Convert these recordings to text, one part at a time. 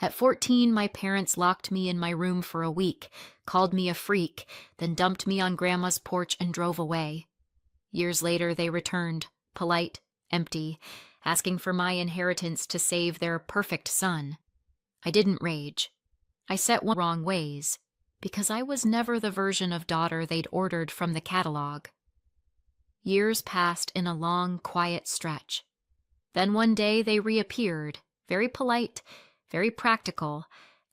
At 14, my parents locked me in my room for a week, called me a freak, then dumped me on Grandma's porch and drove away. Years later, they returned, polite, empty, asking for my inheritance to save their perfect son. I didn't rage. I set one wrong ways, because I was never the version of daughter they'd ordered from the catalog. Years passed in a long, quiet stretch. Then one day they reappeared, very polite, very practical,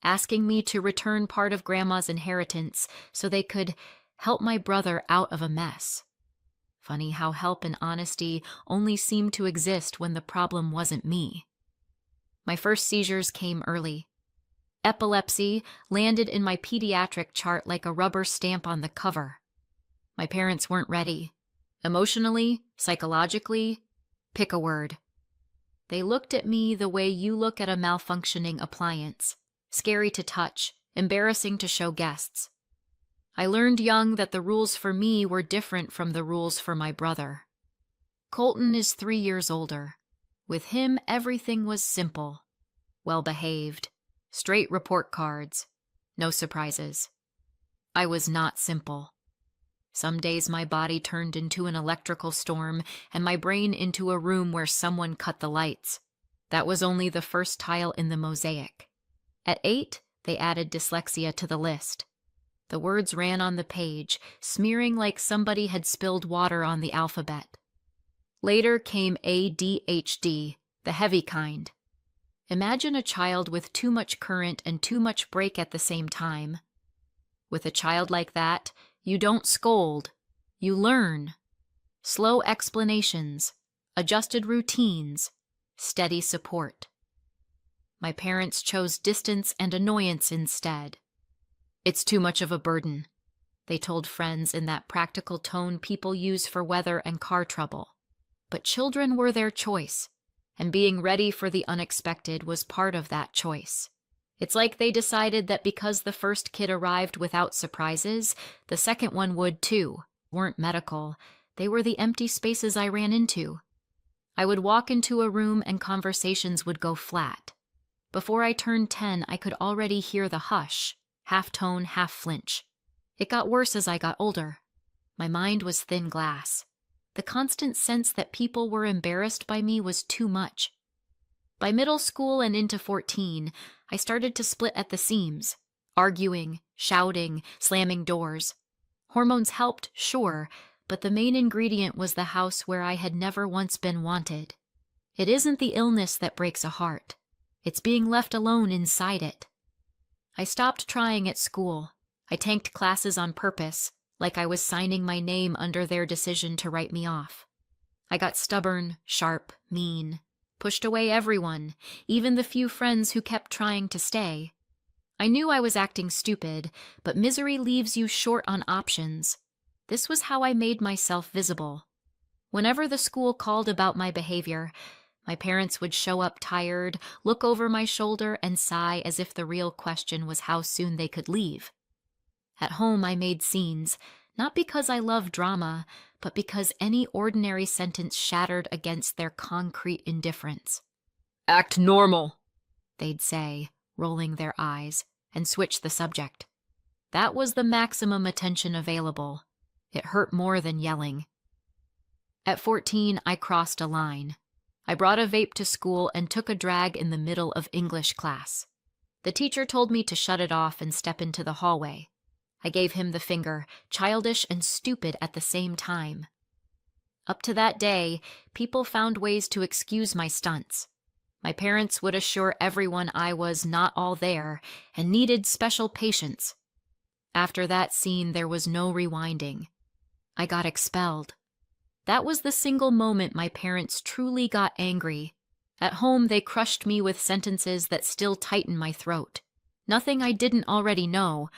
asking me to return part of Grandma's inheritance so they could help my brother out of a mess. Funny how help and honesty only seemed to exist when the problem wasn't me. My first seizures came early. Epilepsy landed in my pediatric chart like a rubber stamp on the cover. My parents weren't ready. Emotionally, psychologically, pick a word. They looked at me the way you look at a malfunctioning appliance. Scary to touch, embarrassing to show guests. I learned young that the rules for me were different from the rules for my brother. Colton is 3 years older. With him, everything was simple, well-behaved, straight report cards, no surprises. I was not simple. Some days my body turned into an electrical storm and my brain into a room where someone cut the lights. That was only the first tile in the mosaic. At 8, they added dyslexia to the list. The words ran on the page, smearing like somebody had spilled water on the alphabet. Later came ADHD, the heavy kind. Imagine a child with too much current and too much brake at the same time. With a child like that, you don't scold, you learn. Slow explanations, adjusted routines, steady support. My parents chose distance and annoyance instead. It's too much of a burden, they told friends in that practical tone people use for weather and car trouble. But children were their choice, and being ready for the unexpected was part of that choice. It's like they decided that because the first kid arrived without surprises, the second one would too. Weren't medical. They were the empty spaces I ran into. I would walk into a room and conversations would go flat. Before I turned 10, I could already hear the hush, half tone, half flinch. It got worse as I got older. My mind was thin glass. The constant sense that people were embarrassed by me was too much. By middle school and into 14, I started to split at the seams, arguing, shouting, slamming doors. Hormones helped, sure, but the main ingredient was the house where I had never once been wanted. It isn't the illness that breaks a heart. It's being left alone inside it. I stopped trying at school. I tanked classes on purpose, like I was signing my name under their decision to write me off. I got stubborn, sharp, mean. Pushed away everyone, even the few friends who kept trying to stay. I knew I was acting stupid, but misery leaves you short on options. This was how I made myself visible. Whenever the school called about my behavior, my parents would show up tired, look over my shoulder, and sigh as if the real question was how soon they could leave. At home, I made scenes, not because I love drama, but because any ordinary sentence shattered against their concrete indifference. "Act normal," they'd say, rolling their eyes, and switch the subject. That was the maximum attention available. It hurt more than yelling. At 14, I crossed a line. I brought a vape to school and took a drag in the middle of English class. The teacher told me to shut it off and step into the hallway. I gave him the finger, childish and stupid at the same time. Up to that day, people found ways to excuse my stunts. My parents would assure everyone I was not all there and needed special patience. After that scene, there was no rewinding. I got expelled. That was the single moment my parents truly got angry. At home, they crushed me with sentences that still tighten my throat. Nothing I didn't already know,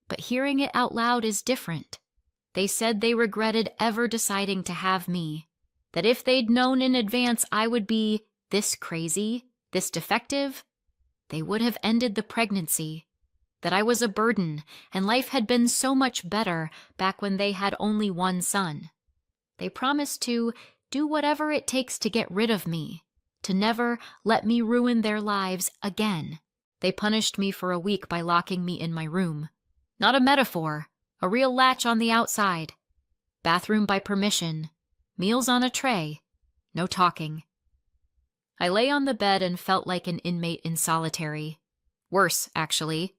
but hearing it out loud is different. They said they regretted ever deciding to have me, that if they'd known in advance I would be this crazy, this defective, they would have ended the pregnancy, that I was a burden and life had been so much better back when they had only one son. They promised to do whatever it takes to get rid of me, to never let me ruin their lives again. They punished me for a week by locking me in my room. Not a metaphor, a real latch on the outside. Bathroom by permission. Meals on a tray. No talking. I lay on the bed and felt like an inmate in solitary. Worse, actually.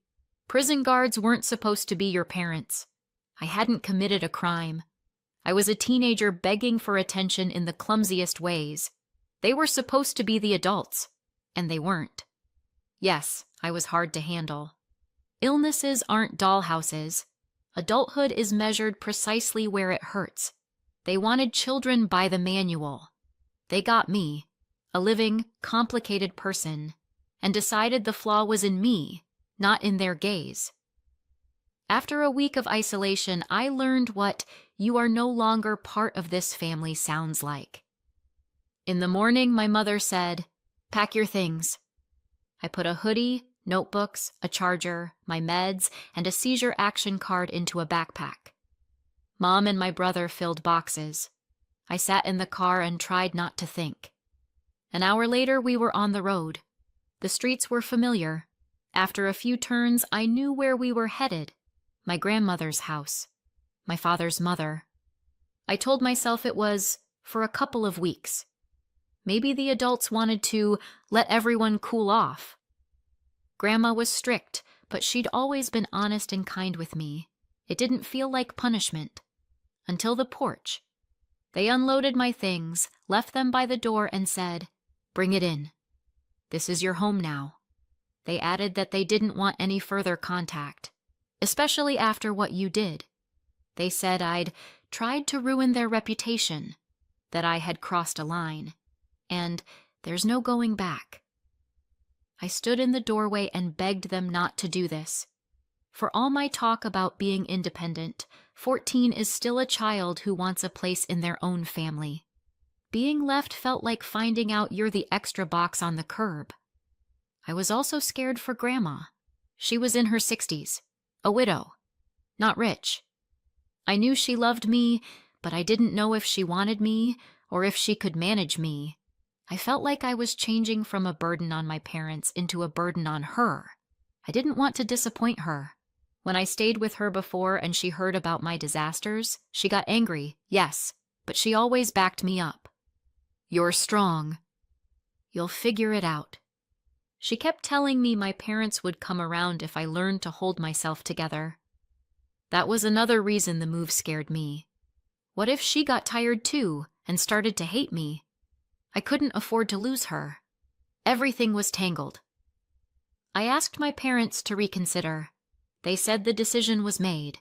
Prison guards weren't supposed to be your parents. I hadn't committed a crime. I was a teenager begging for attention in the clumsiest ways. They were supposed to be the adults, and they weren't. Yes, I was hard to handle. Illnesses aren't dollhouses. Adulthood is measured precisely where it hurts. They wanted children by the manual. They got me, a living, complicated person, and decided the flaw was in me, not in their gaze. After a week of isolation, I learned what "you are no longer part of this family" sounds like. In the morning, my mother said, "Pack your things." I put a hoodie, notebooks, a charger, my meds, and a seizure action card into a backpack. Mom and my brother filled boxes. I sat in the car and tried not to think. An hour later, we were on the road. The streets were familiar. After a few turns, I knew where we were headed. My grandmother's house. My father's mother. I told myself it was for a couple of weeks. Maybe the adults wanted to let everyone cool off. Grandma was strict, but she'd always been honest and kind with me. It didn't feel like punishment. Until the porch. They unloaded my things, left them by the door, and said, "Bring it in. This is your home now." They added that they didn't want any further contact, especially after what you did. They said I'd tried to ruin their reputation, that I had crossed a line, and there's no going back. I stood in the doorway and begged them not to do this. For all my talk about being independent, 14 is still a child who wants a place in their own family. Being left felt like finding out you're the extra box on the curb. I was also scared for Grandma. She was in her 60s, a widow, not rich. I knew she loved me, but I didn't know if she wanted me or if she could manage me. I felt like I was changing from a burden on my parents into a burden on her. I didn't want to disappoint her. When I stayed with her before and she heard about my disasters, she got angry, yes, but she always backed me up. "You're strong. You'll figure it out." She kept telling me my parents would come around if I learned to hold myself together. That was another reason the move scared me. What if she got tired too and started to hate me? I couldn't afford to lose her. Everything was tangled. I asked my parents to reconsider. They said the decision was made.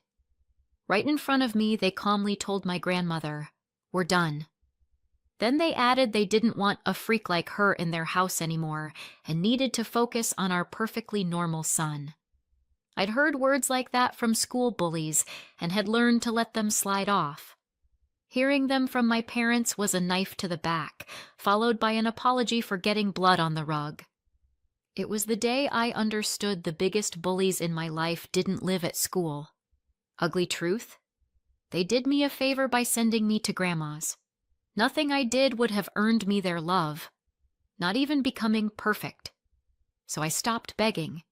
Right in front of me, they calmly told my grandmother, "We're done." Then they added they didn't want a freak like her in their house anymore and needed to focus on our perfectly normal son. I'd heard words like that from school bullies and had learned to let them slide off. Hearing them from my parents was a knife to the back, followed by an apology for getting blood on the rug. It was the day I understood the biggest bullies in my life didn't live at school. Ugly truth? They did me a favor by sending me to Grandma's. Nothing I did would have earned me their love, not even becoming perfect. So I stopped begging.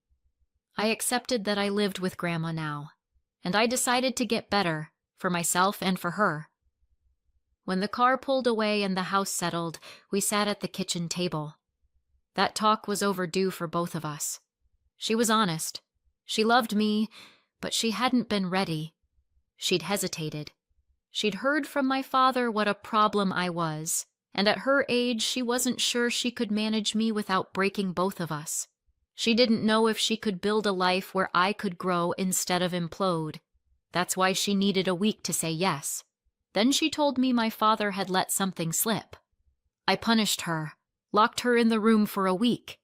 I accepted that I lived with Grandma now, and I decided to get better, for myself and for her. When the car pulled away and the house settled, we sat at the kitchen table. That talk was overdue for both of us. She was honest. She loved me, but she hadn't been ready. She'd hesitated. She'd heard from my father what a problem I was, and at her age she wasn't sure she could manage me without breaking both of us. She didn't know if she could build a life where I could grow instead of implode. That's why she needed a week to say yes. Then she told me my father had let something slip. I punished her, locked her in the room for a week.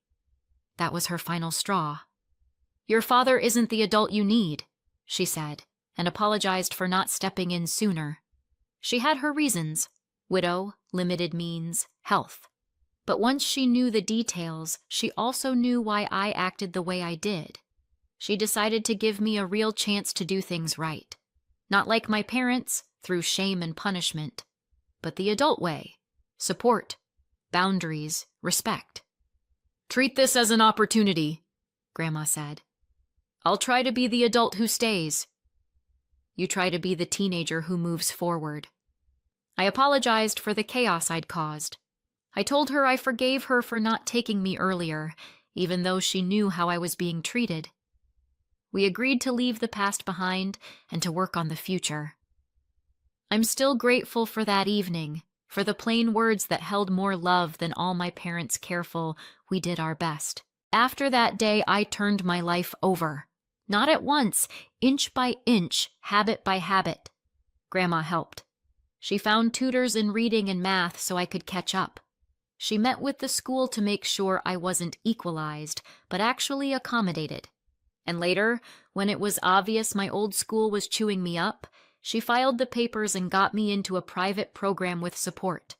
That was her final straw. "Your father isn't the adult you need," she said, and apologized for not stepping in sooner. She had her reasons: widow, limited means, health. But once she knew the details, she also knew why I acted the way I did. She decided to give me a real chance to do things right. Not like my parents, through shame and punishment, but the adult way: support, boundaries, respect. "Treat this as an opportunity," Grandma said. I'll try to be the adult who stays. You try to be the teenager who moves forward. I apologized for the chaos I'd caused. I told her I forgave her for not taking me earlier, even though she knew how I was being treated. We agreed to leave the past behind and to work on the future. I'm still grateful for that evening, for the plain words that held more love than all my parents' careful, "We did our best." After that day, I turned my life over. Not at once, inch by inch, habit by habit. Grandma helped. She found tutors in reading and math so I could catch up. She met with the school to make sure I wasn't equalized, but actually accommodated. And later, when it was obvious my old school was chewing me up, she filed the papers and got me into a private program with support.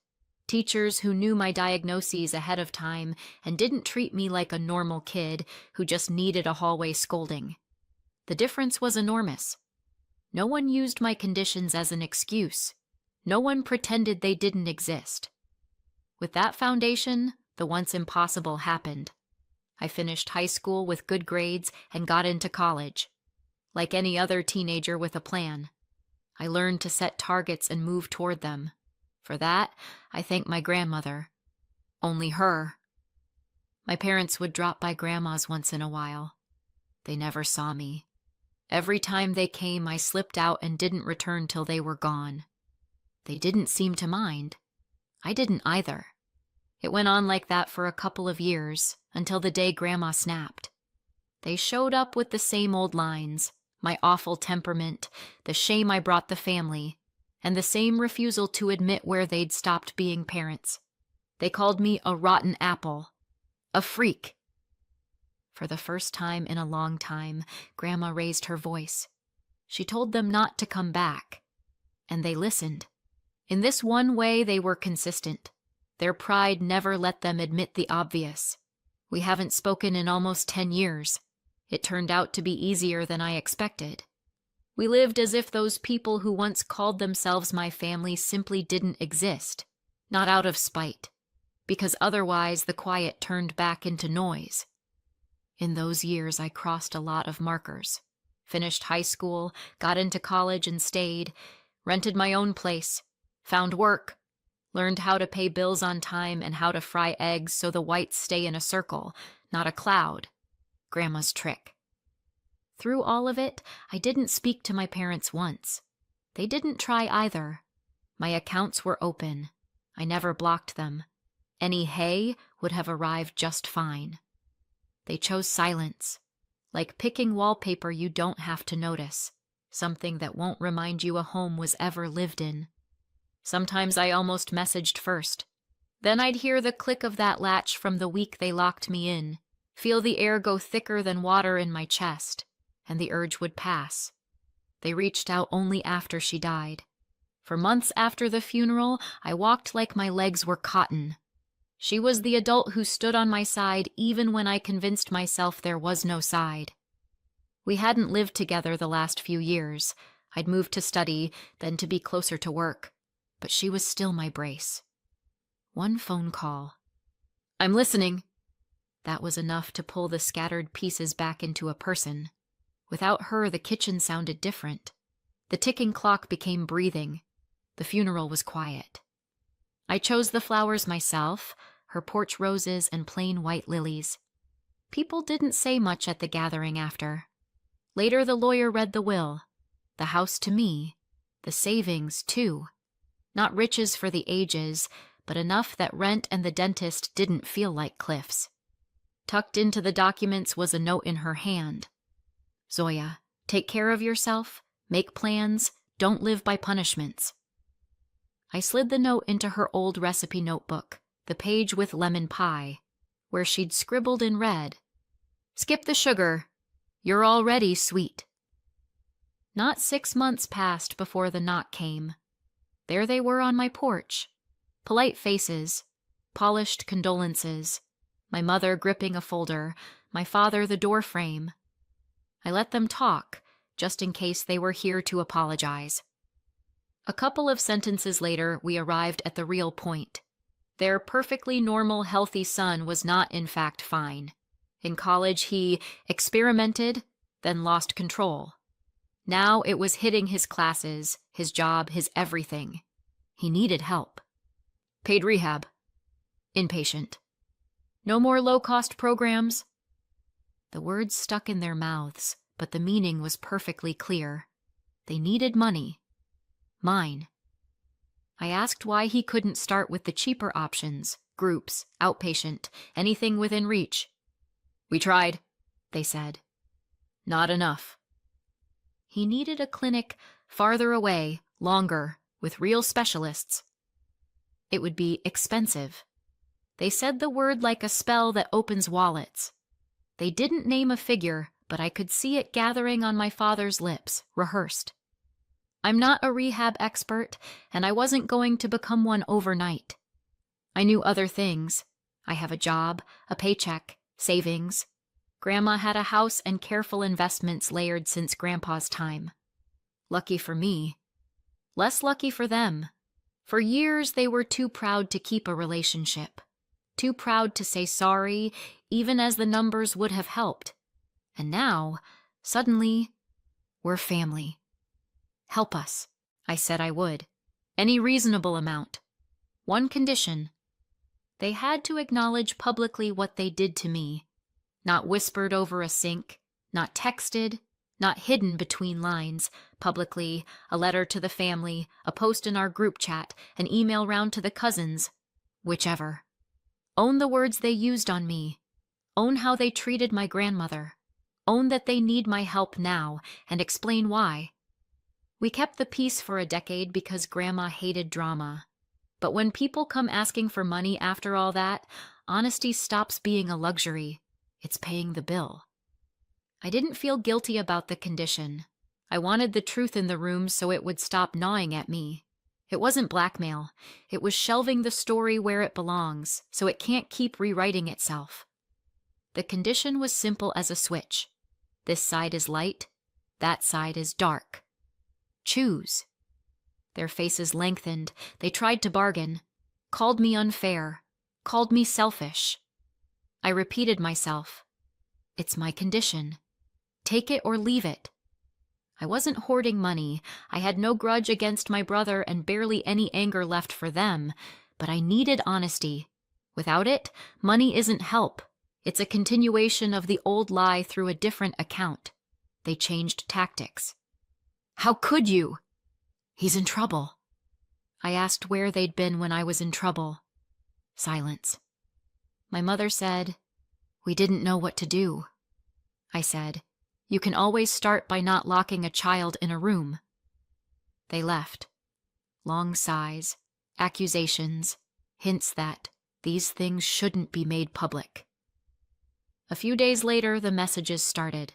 Teachers who knew my diagnoses ahead of time and didn't treat me like a normal kid who just needed a hallway scolding. The difference was enormous. No one used my conditions as an excuse. No one pretended they didn't exist. With that foundation, the once impossible happened. I finished high school with good grades and got into college. Like any other teenager with a plan, I learned to set targets and move toward them. For that, I thank my grandmother. Only her. My parents would drop by Grandma's once in a while. They never saw me. Every time they came, I slipped out and didn't return till they were gone. They didn't seem to mind. I didn't either. It went on like that for a couple of years, until the day Grandma snapped. They showed up with the same old lines, my awful temperament, the shame I brought the family, and the same refusal to admit where they'd stopped being parents. They called me a rotten apple, a freak. For the first time in a long time, Grandma raised her voice. She told them not to come back, and they listened. In this one way, they were consistent. Their pride never let them admit the obvious. We haven't spoken in almost 10 years. It turned out to be easier than I expected. We lived as if those people who once called themselves my family simply didn't exist, not out of spite, because otherwise the quiet turned back into noise. In those years, I crossed a lot of markers. Finished high school, got into college and stayed, rented my own place, found work, learned how to pay bills on time and how to fry eggs so the whites stay in a circle, not a cloud. Grandma's trick. Through all of it, I didn't speak to my parents once. They didn't try either. My accounts were open. I never blocked them. Any hay would have arrived just fine. They chose silence, like picking wallpaper you don't have to notice, something that won't remind you a home was ever lived in. Sometimes I almost messaged first. Then I'd hear the click of that latch from the week they locked me in, feel the air go thicker than water in my chest, and the urge would pass. They reached out only after she died. For months after the funeral, I walked like my legs were cotton. She was the adult who stood on my side even when I convinced myself there was no side. We hadn't lived together the last few years. I'd moved to study, then to be closer to work. But she was still my brace. One phone call. "I'm listening." That was enough to pull the scattered pieces back into a person. Without her, the kitchen sounded different. The ticking clock became breathing. The funeral was quiet. I chose the flowers myself, her porch roses and plain white lilies. People didn't say much at the gathering after. Later, the lawyer read the will. The house to me. The savings, too. Not riches for the ages, but enough that rent and the dentist didn't feel like cliffs. Tucked into the documents was a note in her hand. "Zoya, take care of yourself, make plans, don't live by punishments." I slid the note into her old recipe notebook, the page with lemon pie, where she'd scribbled in red, "Skip the sugar. You're already sweet." Not 6 months passed before the knock came. There they were on my porch. Polite faces, polished condolences, my mother gripping a folder, my father the door frame. I let them talk, just in case they were here to apologize. A couple of sentences later, we arrived at the real point. Their perfectly normal, healthy son was not in fact fine. In college, he experimented, then lost control. Now it was hitting his classes, his job, his everything. He needed help. Paid rehab. Inpatient. No more low-cost programs. The words stuck in their mouths, but the meaning was perfectly clear. They needed money. Mine. I asked why he couldn't start with the cheaper options, groups, outpatient, anything within reach. We tried, they said. Not enough. He needed a clinic farther away, longer, with real specialists. It would be expensive. They said the word like a spell that opens wallets. They didn't name a figure, but I could see it gathering on my father's lips, rehearsed. I'm not a rehab expert, and I wasn't going to become one overnight. I knew other things. I have a job, a paycheck, savings. Grandma had a house and careful investments layered since Grandpa's time. Lucky for me. Less lucky for them. For years they were too proud to keep a relationship. Too proud to say sorry, even as the numbers would have helped. And now, suddenly, we're family. Help us. I said I would. Any reasonable amount. One condition. They had to acknowledge publicly what they did to me. Not whispered over a sink, not texted, not hidden between lines, publicly, a letter to the family, a post in our group chat, an email round to the cousins, whichever. Own the words they used on me. Own how they treated my grandmother. Own that they need my help now, and explain why. We kept the peace for a decade because Grandma hated drama. But when people come asking for money after all that, honesty stops being a luxury. It's paying the bill. I didn't feel guilty about the condition. I wanted the truth in the room so it would stop gnawing at me. It wasn't blackmail. It was shelving the story where it belongs, so it can't keep rewriting itself. The condition was simple as a switch. This side is light, that side is dark. Choose. Their faces lengthened. They tried to bargain. Called me unfair. Called me selfish. I repeated myself. It's my condition. Take it or leave it. I wasn't hoarding money. I had no grudge against my brother and barely any anger left for them, but I needed honesty. Without it, money isn't help. It's a continuation of the old lie through a different account. They changed tactics. How could you? He's in trouble. I asked where they'd been when I was in trouble. Silence. My mother said, we didn't know what to do. I said, you can always start by not locking a child in a room. They left. Long sighs, accusations, hints that these things shouldn't be made public. A few days later, the messages started.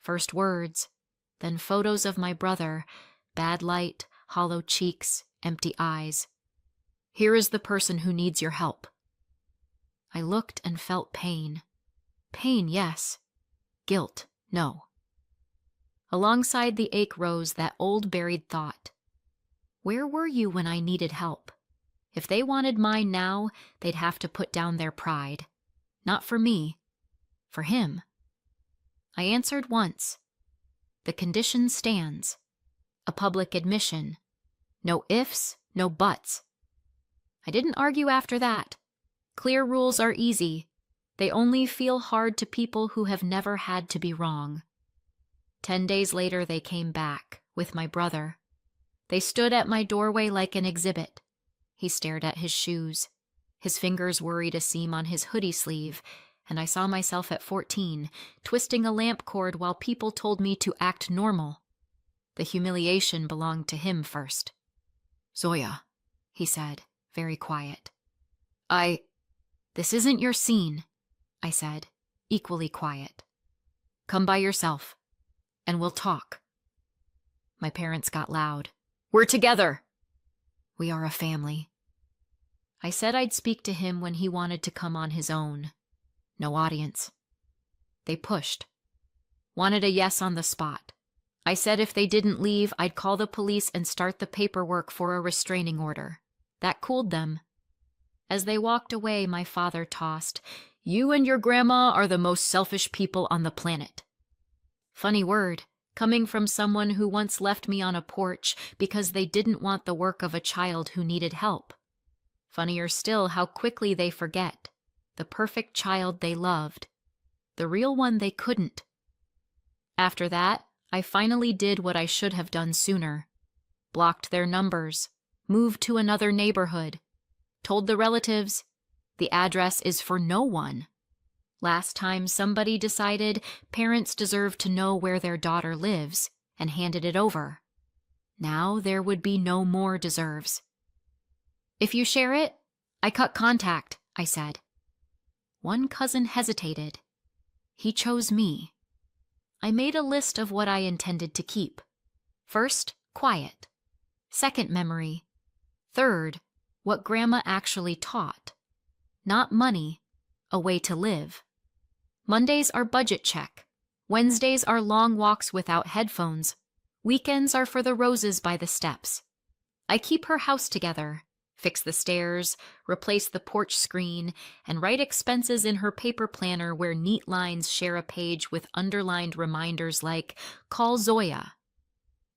First words, then photos of my brother, bad light, hollow cheeks, empty eyes. Here is the person who needs your help. I looked and felt pain. Pain, yes. Guilt, no. Alongside the ache rose that old buried thought. Where were you when I needed help? If they wanted mine now, they'd have to put down their pride. Not for me. For him. I answered once. The condition stands. A public admission. No ifs, no buts. I didn't argue after that. Clear rules are easy. They only feel hard to people who have never had to be wrong. 10 days later, they came back, with my brother. They stood at my doorway like an exhibit. He stared at his shoes. His fingers worried a seam on his hoodie sleeve, and I saw myself at 14, twisting a lamp cord while people told me to act normal. The humiliation belonged to him first. Zoya, he said, very quiet. This isn't your scene, I said, equally quiet. Come by yourself, and we'll talk. My parents got loud. We're together. We are a family. I said I'd speak to him when he wanted to come on his own. No audience. They pushed. Wanted a yes on the spot. I said if they didn't leave, I'd call the police and start the paperwork for a restraining order. That cooled them. As they walked away, my father tossed, You and your grandma are the most selfish people on the planet. Funny word, coming from someone who once left me on a porch because they didn't want the work of a child who needed help. Funnier still how quickly they forget. The perfect child they loved. The real one they couldn't. After that, I finally did what I should have done sooner. Blocked their numbers. Moved to another neighborhood. Told the relatives, the address is for no one. Last time somebody decided parents deserve to know where their daughter lives and handed it over. Now there would be no more deserves. If you share it, I cut contact, I said. One cousin hesitated. He chose me. I made a list of what I intended to keep. First, quiet. Second, memory. Third, what Grandma actually taught. Not money, a way to live. Mondays are budget check. Wednesdays are long walks without headphones. Weekends are for the roses by the steps. I keep her house together, fix the stairs, replace the porch screen, and write expenses in her paper planner where neat lines share a page with underlined reminders like, call Zoya.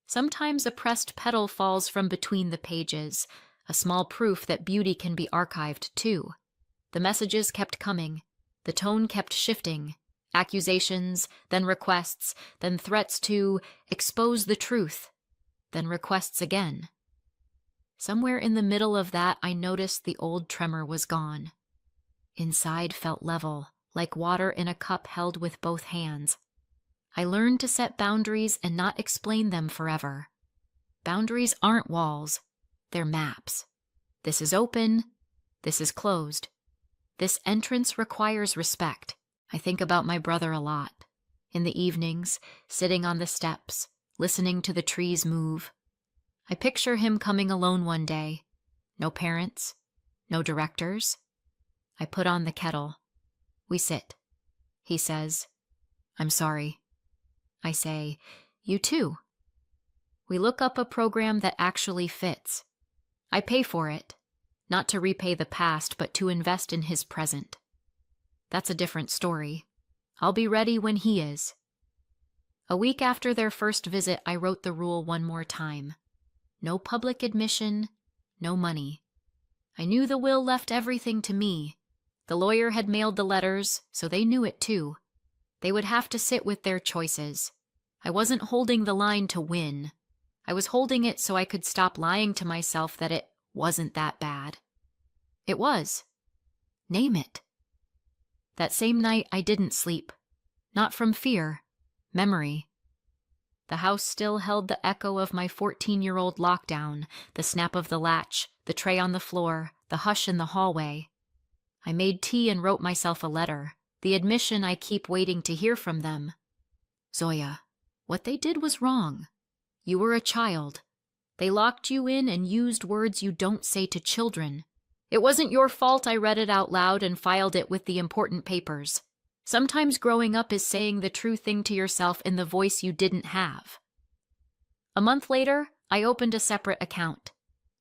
Sometimes a pressed petal falls from between the pages, a small proof that beauty can be archived too. The messages kept coming. The tone kept shifting. Accusations, then requests, then threats to expose the truth, then requests again. Somewhere in the middle of that, I noticed the old tremor was gone. Inside felt level, like water in a cup held with both hands. I learned to set boundaries and not explain them forever. Boundaries aren't walls, they're maps. This is open, this is closed. This entrance requires respect. I think about my brother a lot. In the evenings, sitting on the steps, listening to the trees move. I picture him coming alone one day. No parents, no directors. I put on the kettle. We sit. He says, I'm sorry. I say, you too. We look up a program that actually fits. I pay for it. Not to repay the past, but to invest in his present. That's a different story. I'll be ready when he is. A week after their first visit, I wrote the rule one more time. No public admission, no money. I knew the will left everything to me. The lawyer had mailed the letters, so they knew it too. They would have to sit with their choices. I wasn't holding the line to win. I was holding it so I could stop lying to myself that it wasn't that bad. It was. Name it. That same night, I didn't sleep. Not from fear, memory. The house still held the echo of my 14-year-old lockdown, the snap of the latch, the tray on the floor, the hush in the hallway. I made tea and wrote myself a letter, the admission I keep waiting to hear from them. Zoya, what they did was wrong. You were a child. They locked you in and used words you don't say to children. It wasn't your fault I read it out loud and filed it with the important papers. Sometimes growing up is saying the true thing to yourself in the voice you didn't have. A month later, I opened a separate account.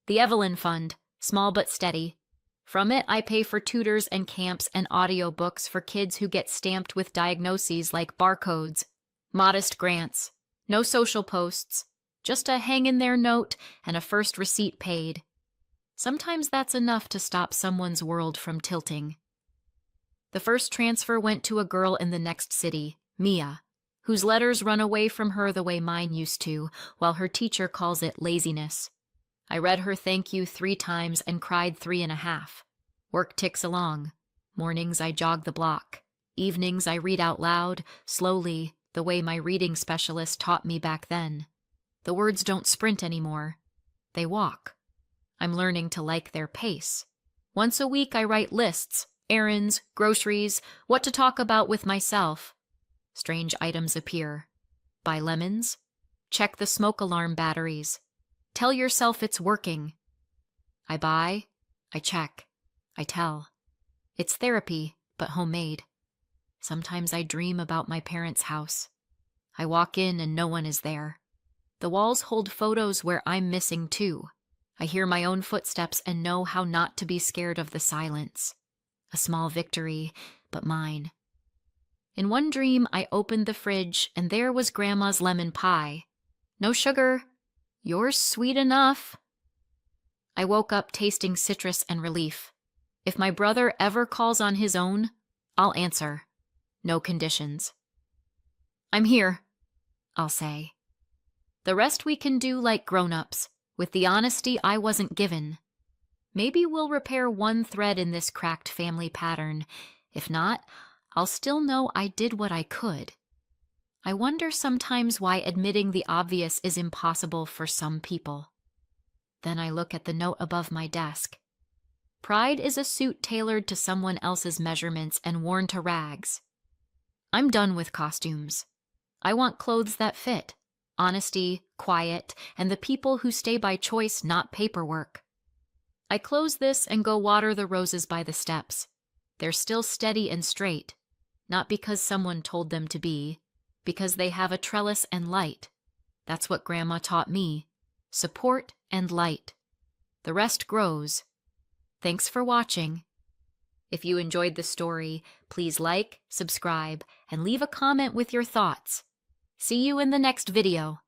The Evelyn Fund, small but steady. From it, I pay for tutors and camps and audiobooks for kids who get stamped with diagnoses like barcodes. Modest grants. No social posts. Just a hang-in-there note and a first receipt paid. Sometimes that's enough to stop someone's world from tilting. The first transfer went to a girl in the next city, Mia, whose letters run away from her the way mine used to, while her teacher calls it laziness. I read her thank you 3 times and cried 3.5. Work ticks along. Mornings I jog the block. Evenings I read out loud, slowly, the way my reading specialist taught me back then. The words don't sprint anymore. They walk. I'm learning to like their pace. Once a week I write lists, errands, groceries, what to talk about with myself. Strange items appear. Buy lemons. Check the smoke alarm batteries. Tell yourself it's working. I buy, I check, I tell. It's therapy, but homemade. Sometimes I dream about my parents' house. I walk in and no one is there. The walls hold photos where I'm missing too. I hear my own footsteps and know how not to be scared of the silence. A small victory, but mine. In one dream, I opened the fridge and there was Grandma's lemon pie. No sugar. Yours sweet enough. I woke up tasting citrus and relief. If my brother ever calls on his own, I'll answer. No conditions. I'm here, I'll say. The rest we can do like grown-ups, with the honesty I wasn't given. Maybe we'll repair one thread in this cracked family pattern. If not, I'll still know I did what I could. I wonder sometimes why admitting the obvious is impossible for some people. Then I look at the note above my desk. Pride is a suit tailored to someone else's measurements and worn to rags. I'm done with costumes. I want clothes that fit. Honesty, quiet, and the people who stay by choice, not paperwork. I close this and go water the roses by the steps. They're still steady and straight, not because someone told them to be, because they have a trellis and light. That's what Grandma taught me. Support and light. The rest grows. Thanks for watching. If you enjoyed the story, please like, subscribe, and leave a comment with your thoughts. See you in the next video.